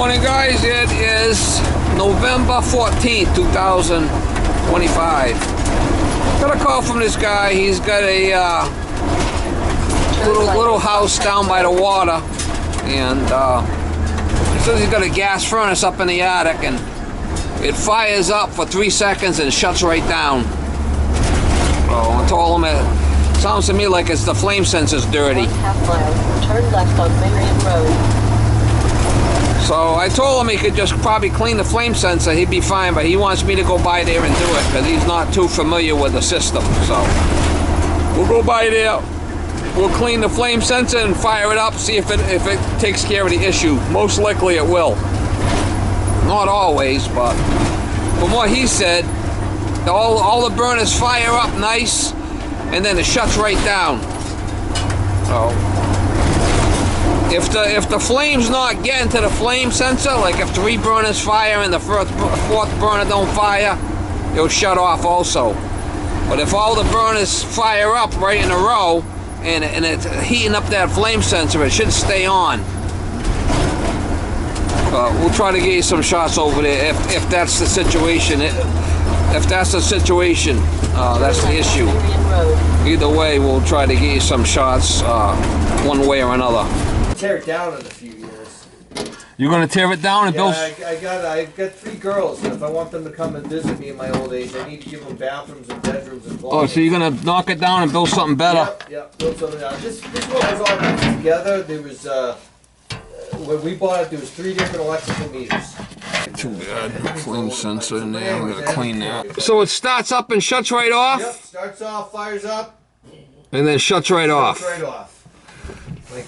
Morning, guys. It is November 14th, 2025. Got a call from this guy. He's got a little house down by the water, and he says he's got a gas furnace up in the attic, and it fires up for 3 seconds and shuts right down. So I told him it sounds to me like it's the flame sensor's dirty. 1/2 mile, turn left on Marion Road. So I told him he could just probably clean the flame sensor, he'd be fine, but he wants me to go by there and do it because he's not too familiar with the system. So we'll go by there, we'll clean the flame sensor and fire it up, see if it takes care of the issue. Most likely it will. Not always, but from what he said, all the burners fire up nice and then it shuts right down. So if the flame's not getting to the flame sensor, like if 3 burners fire and the fourth burner don't fire, it'll shut off also. But if all the burners fire up right in a row and it's heating up that flame sensor, it should stay on. We'll try to get you some shots over there if that's the situation. If that's the situation, that's the issue. Either way, we'll try to get you some shots one way or another. Tear it down in a few years. You're gonna tear it down and build? I've got 3 girls, and if I want them to come and visit me in my old age, I need to give them bathrooms and bedrooms and closets. Oh, so you're gonna knock it down and build something better? Yep, build something down. This one was all put together. There was, when we bought it, there was 3 different electrical meters. Too bad. Flame sensor in there, we gotta clean that. So it starts up and shuts right off? Yep, starts off, fires up. And then shuts right off? Shuts right off. Like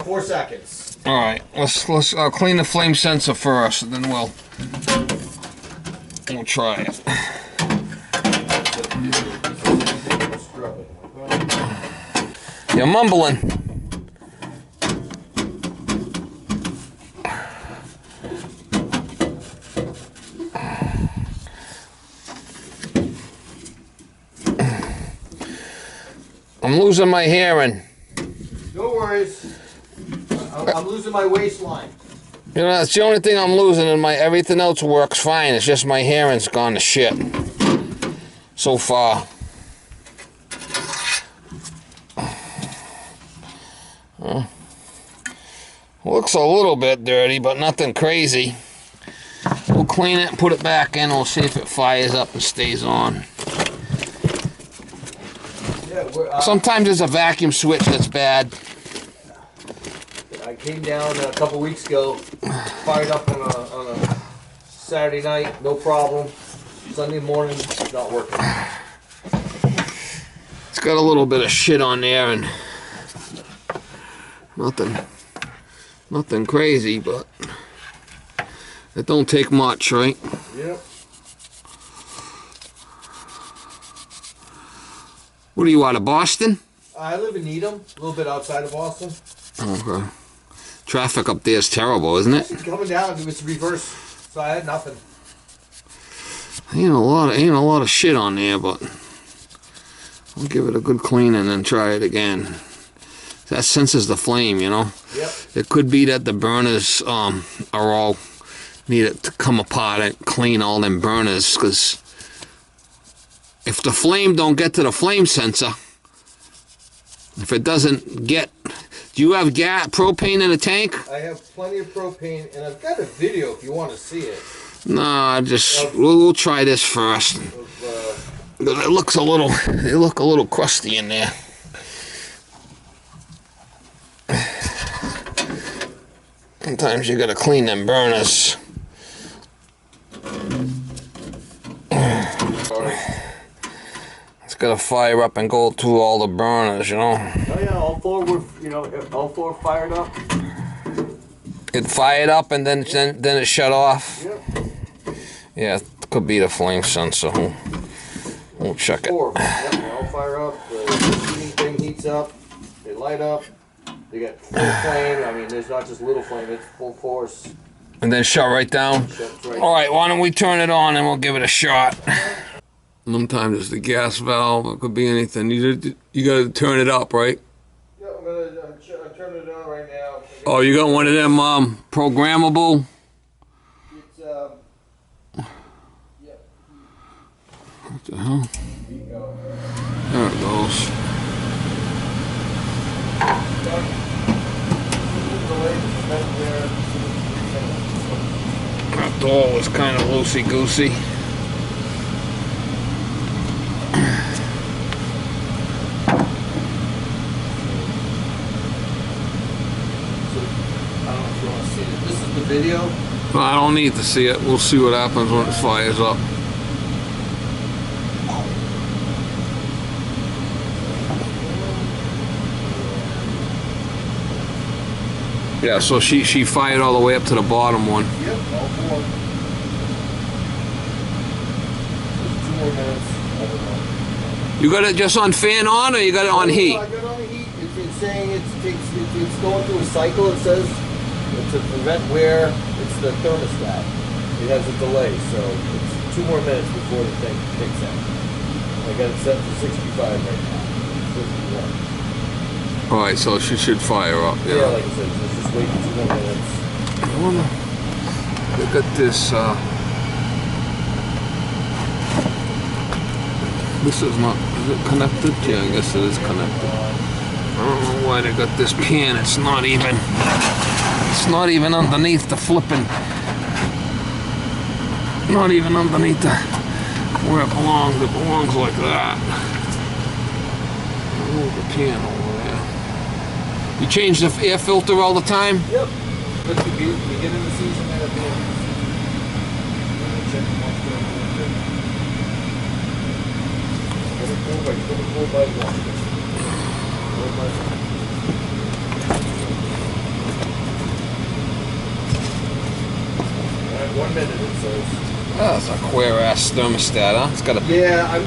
4 seconds. All right, let's clean the flame sensor first, and then we'll try it. You're mumbling. I'm losing my hearing. No worries. I'm losing my waistline. You know, that's the only thing I'm losing, and everything else works fine. It's just my hearing's gone to shit so far. Looks a little bit dirty, but nothing crazy. We'll clean it, put it back in, we'll see if it fires up and stays on. Sometimes there's a vacuum switch that's bad. I came down a couple weeks ago, fired up on a Saturday night, no problem. Sunday morning, it's not working. It's got a little bit of shit on there and nothing crazy, but it don't take much, right? Yep. What are you, out of Boston? I live in Needham, a little bit outside of Boston. Okay. Traffic up there is terrible, isn't it? Coming down, it was reverse, so I had nothing. Ain't a lot of shit on there, but I'll give it a good clean and then try it again. That senses the flame, you know. Yep. It could be that the burners are all needed to come apart and clean all them burners, because if the flame don't get to the flame sensor, if it doesn't get, do you have propane in the tank? I have plenty of propane, and I've got a video if you want to see it. Nah, we'll try this first. But it looks a little crusty in there. Sometimes you gotta clean them burners. It's gotta fire up and go through all the burners, you know. Oh yeah, all 4 were, all 4 fired up. It fired up and then it shut off. Yep. Yeah, it could be the flame sensor. We'll check it. 4. Yep, they all fire up. The heating thing heats up. They light up. They get full flame. I mean, there's not just little flame, it's full force. And then shut right down? All right, why don't we turn it on and we'll give it a shot. Sometimes it's the gas valve. It could be anything. You got to turn it up, right? Yeah, I'm turning it on right now. Oh, you got one of them programmable? It's yeah. What the hell? There you go. There it goes. That door was kind of loosey-goosey. This is the video. Well, I don't need to see it. We'll see what happens when it fires up. Yeah, so she fired all the way up to the bottom one. Yep, all four. 2 more minutes. I don't know. You got it just on fan on, or you got it on heat? I got it on heat. It's saying it's going through a cycle. It says it's to prevent wear. It's the thermostat. It has a delay, so it's 2 more minutes before the thing kicks in. I got it set to 65 right now. 51. Alright, so she should fire up. Yeah, like I said, let's just wait 2 more minutes. I wonder. Look at this. This is not. Is it connected? Yeah, I guess it is connected. I don't know why they got this pan. It's not even. It's not even underneath the flipping. Not even underneath the where it belongs. It belongs like that. Move the pan over there. You change the air filter all the time? Yep. But the beginning of the season and at the end of the season. Check them off there. Get it pulled by 1. Alright, 1 minute it says. Oh, that's a queer ass thermostat, huh? It's got a. Yeah, I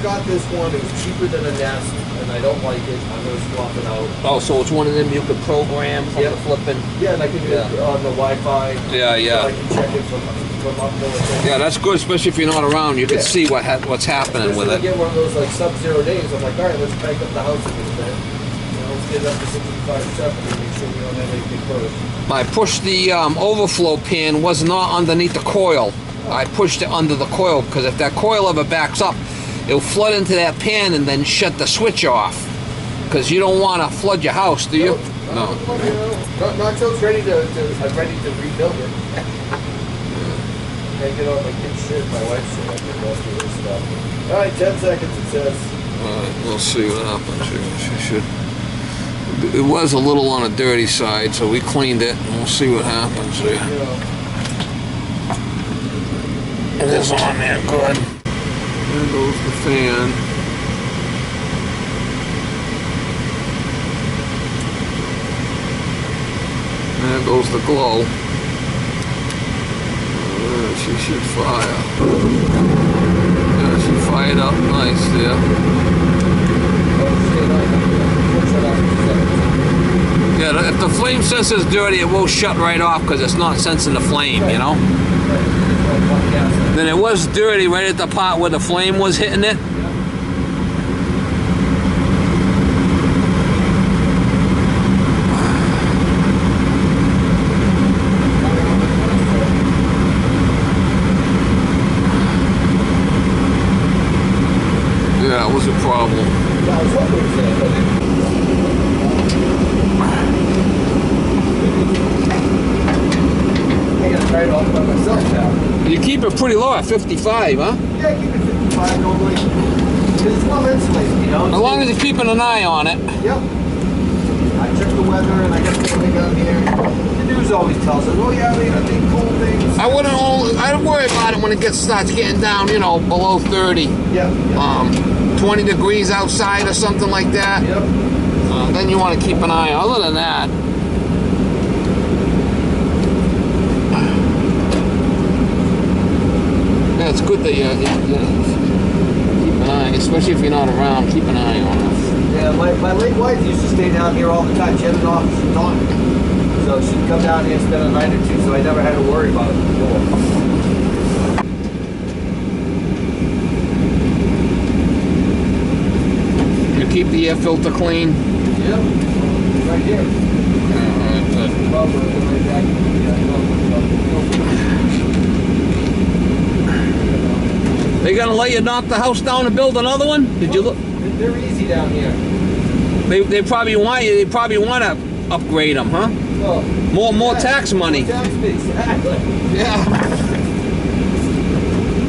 got this one. It was cheaper than a Nest, and I don't like it. I'm gonna swap it out. Oh, so it's one of them you could program from the flipping. Yeah, and I can do it on the Wi-Fi. Yeah, yeah. So I can check it from up there. Yeah, that's good, especially if you're not around. You can see what's happening with I it. get one of those like sub-zero days. I'm like, all right, let's crank up the house a little bit. Let's get it up to 65 or 70 and make sure we don't have anything first. I pushed the overflow pan was not underneath the coil. I pushed it under the coil because if that coil ever backs up, it'll flood into that pan and then shut the switch off. Because you don't want to flood your house, do you? No. Not until it's ready to I'm ready to rebuild it. I get all my kids' shit, my wife's shit, I get most of this stuff. Alright, 10 seconds it says. Alright, we'll see what happens here. She should. It was a little on the dirty side, so we cleaned it and we'll see what happens here. It is on there, good. There goes the fan. There goes the glow. She should fire. Yeah, she fired up nice there. Yeah, if the flame sensor's dirty, it will shut right off because it's not sensing the flame, you know? Then it was dirty right at the part where the flame was hitting it. Yeah, it was a problem. You keep it pretty low at 55, huh? Yeah, keep it 55 normally. It's well insulated, you know. As long as you're keeping an eye on it. Yep. I check the weather and I got everything on here. The news always tells us, oh yeah, they got big cool things. I don't worry about it when it starts getting down, you know, below 30. Yep. 20 degrees outside or something like that. Yep. Then you want to keep an eye. Other than that, yeah, it's good that you keep an eye, especially if you're not around. Keep an eye on it. Yeah, my late wife used to stay down here all the time. She had an office in Taunton. So she'd come down here and spend a night or two, so I never had to worry about it before. You keep the air filter clean. Yep, right here. Alright, Rubber, right back. They gonna let you knock the house down and build another one? Did you look? They're easy down here. They probably want you. They probably want to upgrade them, huh? Well, More tax money. Tax base, exactly. Yeah.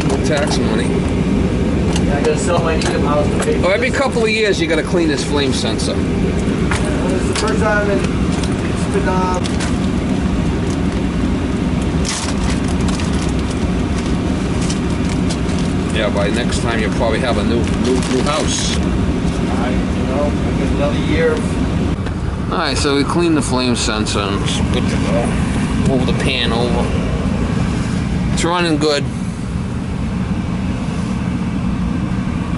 More tax money. Yeah, I gotta sell my Needham house to pay for Oh, every couple of years you gotta clean this flame sensor. This is the first time it's been Yeah, by next time you'll probably have a new house. I got another year. Alright, so we cleaned the flame sensor and it's good to go. Move the pan over. It's running good.